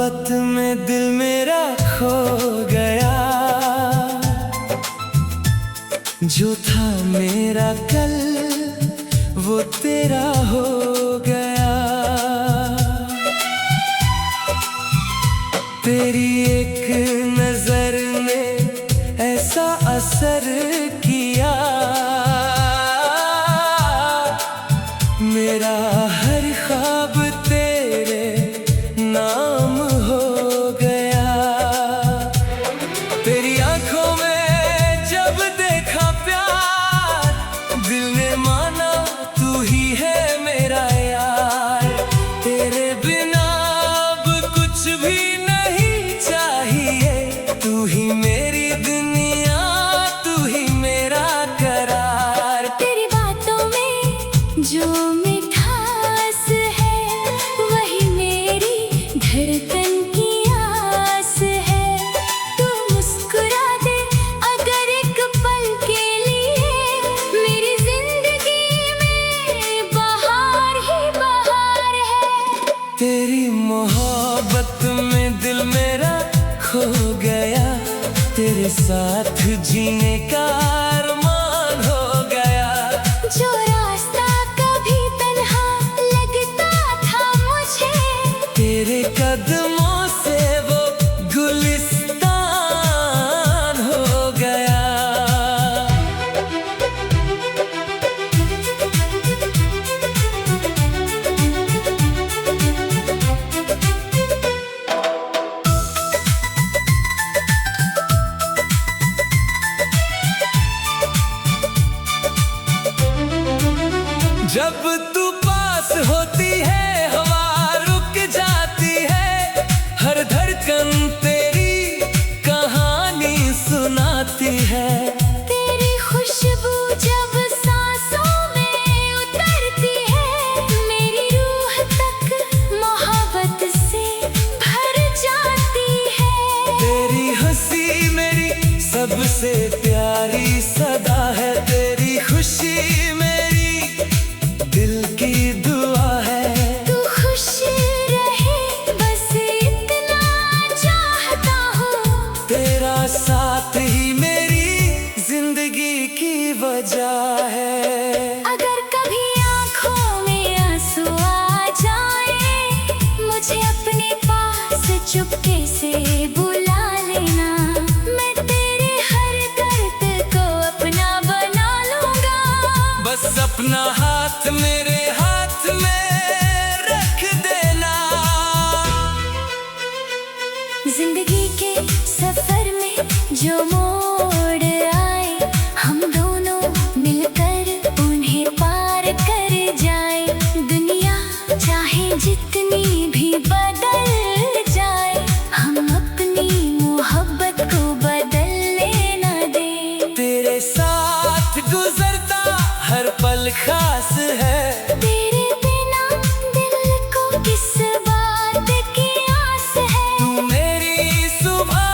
मोहब्बत में दिल मेरा खो गया। जो था मेरा कल वो तेरा हो गया। तेरी एक नजर ने ऐसा असर किया, मेरा हर ख्वाब तेरे नाम हो गया। तेरी आंखों में जब देखा प्यार, दिल ने माना तू ही है मेरा यार। तेरे बिना अब कुछ भी नहीं चाहिए, तू ही मेरी दुनिया, तू ही मेरा करार। तेरी बातों में जो मिठास है, वही मेरी धड़कन की आस है। तू मुस्कुरा दे अगर एक पल के लिए, मेरी जिंदगी में बहार ही बहार है। तेरी मोहब्बत में दिल मेरा खो गया। तेरे साथ जीने का अरमान हो गया। जो रास्ता कभी तन्हा लगता था मुझे, तेरे कदमों से वो गुलिस्तान हो गया। जब तू पास होती है हवा रुक जाती है, हर धड़कन तेरी कहानी सुनाती है। तेरी खुशबू जब सांसों में उतरती है, मेरी रूह तक मोहब्बत से भर जाती है। तेरी हंसी मेरी सबसे प्यारी सदा है। तेरी खुशी मेरी दिल की दुआ है। तू खुश रहे बस इतना चाहता हूँ, तेरा साथ ही मेरी जिंदगी की वजह है। अगर कभी आँखों में आंसू आ जाए, मुझे अपने पास चुपके से बुला लेना। मैं तेरे हर दर्द को अपना बना लूँगा। बस अपना हाथ मेरे हाथ में रख देना। जिंदगी के सफर में जो मोड़ आए, हम दोनों मिलकर उन्हें पार कर जाए। दुनिया चाहे जितनी भी बदल जाए, हम अपनी मोहब्बत को बदलने न दें। तेरे साथ गुजरता हर पल खास है। तेरे बिना दिल को किस बात की आस है। तू मेरी सुबह,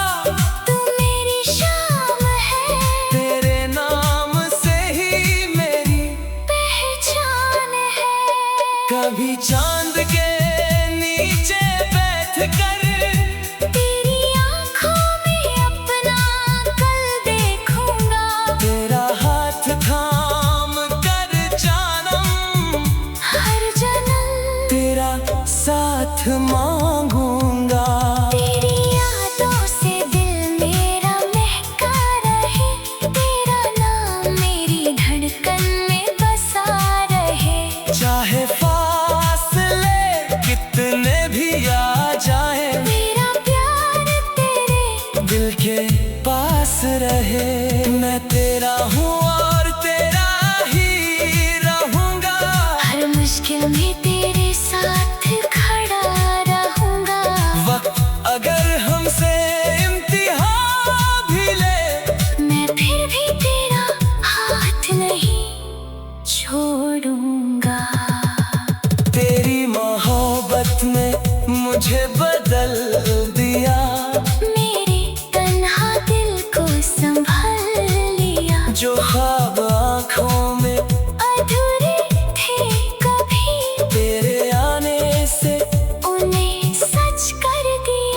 तू मेरी शाम है। तेरे नाम से ही मेरी पहचान है। कभी चांद के नीचे बैठ कर तेरी आँखों में अपना कल देखूंगा। तेरा हाथ थाम कर जानम हर जन्म तेरा साथ मांगूंगा। तेरी यादों से दिल मेरा महका रहे, तेरा नाम मेरी धड़कन में बसा रहे। चाहे फासले कितने भी आ जाए, मेरा प्यार तेरे दिल के पास रहे। मैं तेरा हूँ और तेरा ही रहूंगा। हर मुश्किल में तेरे साथ खड़ा रहूंगा। वक्त अगर हमसे इम्तिहान भी ले, मैं फिर भी तेरा हाथ नहीं छोड़ूंगा। तेरी मोहब्बत ने मुझे बदल दिया। मेरे तन्हा दिल को संभाल लिया। जो ख्वाब आँखों में अधूरे थे कभी, तेरे आने से उन्हें सच कर दिया।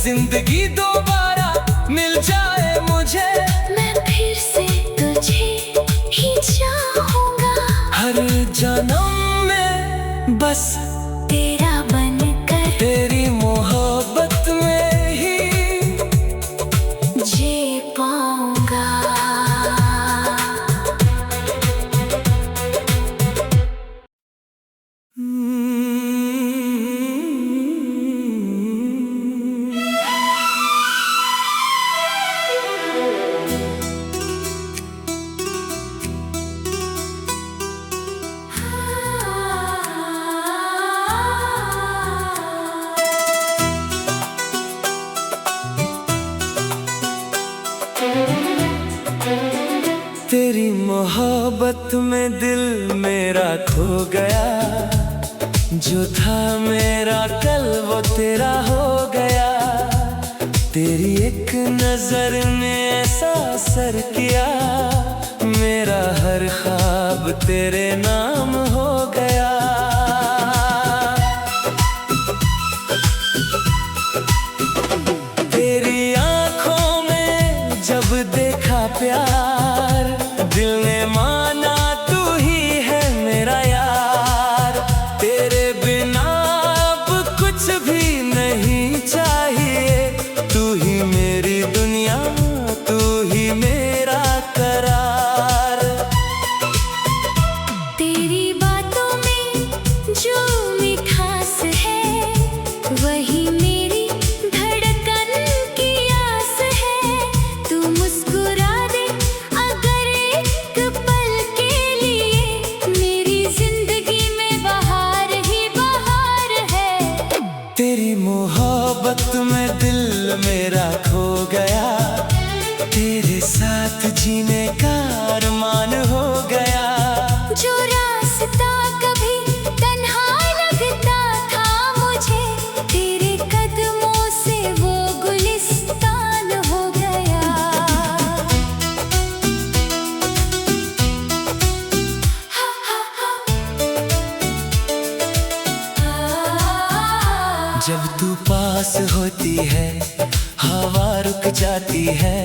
जिंदगी दोबारा मिल जाए मुझे, मैं फिर से तुझे ही चाहूंगा। हर जन्म में बस तेरा बनकर तेरी मोहब्बत में ही जी पाऊंगा। तेरी मोहब्बत में दिल मेरा खो गया, जो था मेरा कल वो तेरा हो गया। तेरी एक नजर ने ऐसा असर किया, मेरा हर ख्वाब तेरे नाम हो गया। तेरी आंखों में जब देखा प्यार, दिल ने माना तू ही है मेरा यार। तेरे बिना अब कुछ भी नहीं चाहिए, तू ही मेरी दुनिया, तू ही मेरा करार। तेरी बातों में जो मिठास है, वही मेरी धड़कन की आस है। तू मुस्कुरा दे अगर एक पल के लिए, मेरी जिंदगी में बहार ही बहार है। तेरी मोहब्बत में दिल मेरा खो गया, तेरे साथ जीने का अरमान हो गया। जो रास्ता कभी तन्हा लगता था मुझे, तेरे कदमों से वो गुलिस्तान हो गया। जब तू पास होती है हवा रुक जाती है,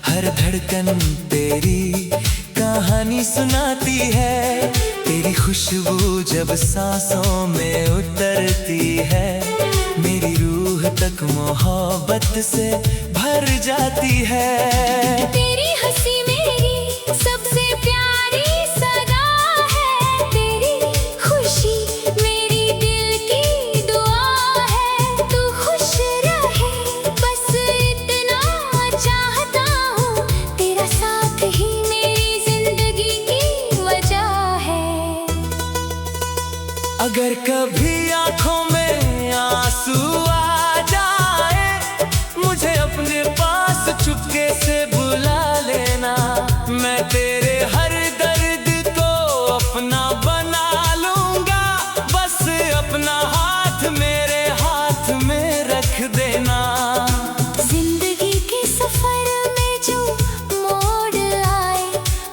हर धड़कन तेरी कहानी सुनाती है। तेरी खुशबू जब सांसों में उतरती है, मेरी रूह तक मोहब्बत से भर जाती है। तेरी हंसी मेरी सबसे प्यारी सदा है, तेरी खुशी मेरी दिल की दुआ है। तू खुश रहे बस इतना चाहता हूँ, तेरा साथ ही मेरी जिंदगी की वजह है। अगर कभी आंखों में आंसू आ जाए, मुझे अपने पास चुपके से बुला लेना। मैं तेरे हर दर्द को अपना बना लूंगा, बस अपना हाथ मेरे हाथ में रख देना। जिंदगी के सफर में जो मोड़ आए,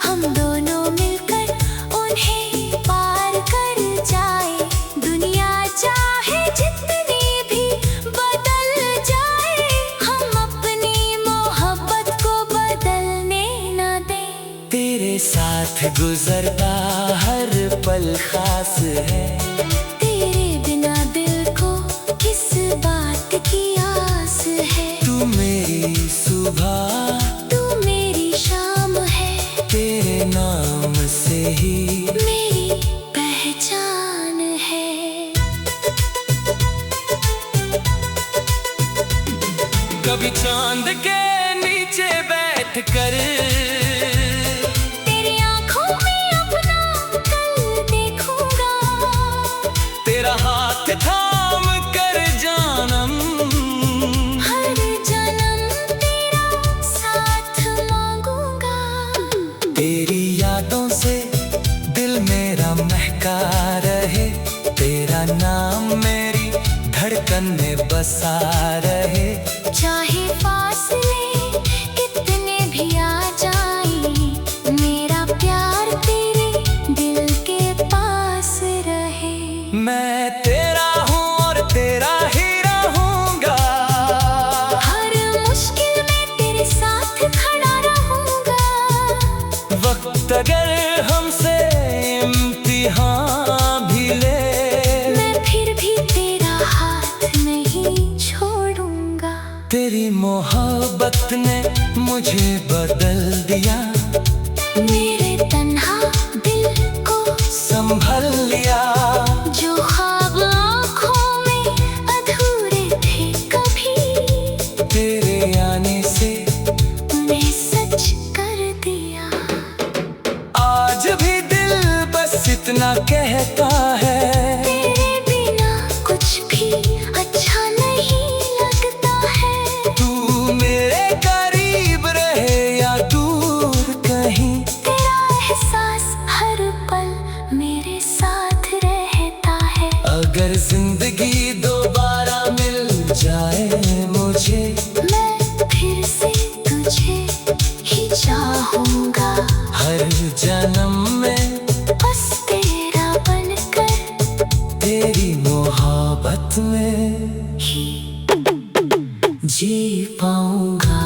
हम दोनों मिलकर उन्हें पार कर जाए। दुनिया चाहे जितनी भी बदल जाए, हम अपनी मोहब्बत को बदलने न दें। तेरे साथ गुजरता हर पल खास है, तेरे बिना दिल को किस बात की आस है। तू मेरी सुबह, तू मेरी शाम है, तेरे नाम से ही मेरी पहचान है। कभी चांद के नीचे बैठ कर तेरी आंखों में अपना कल देखूंगा, तेरा हाथ थाम कर जानम, हर जन्म तेरा साथ मांगूंगा। तेरी यादों से दिल मेरा महका रहे, तेरा नाम मेरी धड़कन में बसा रहे। चाहे फासले कितने भी आ जाएं, मेरा प्यार तेरे दिल के पास रहे। मैं तेरा हूँ और तेरा ही रहूंगा। तेरी मोहब्बत ने मुझे बदल दिया, मेरे तन्हा दिल को संभल लिया। जो ख्वाब आँखों में अधूरे थे कभी, तेरे आने से उन्हें सच कर दिया। आज भी दिल बस इतना कहता है, तेरे बिना कुछ भी अच्छा नहीं लगता है। तू मेरे करीब रहे या दूर कहीं, तेरा एहसास हर पल मेरे साथ रहता है। अगर जिंदगी दोबारा मिल जाए मुझे, मैं फिर से तुझे ही चाहूँगा, हर जन्म में बस तेरा बनकर तेरी मोहब्बत में ही जी पाऊंगा।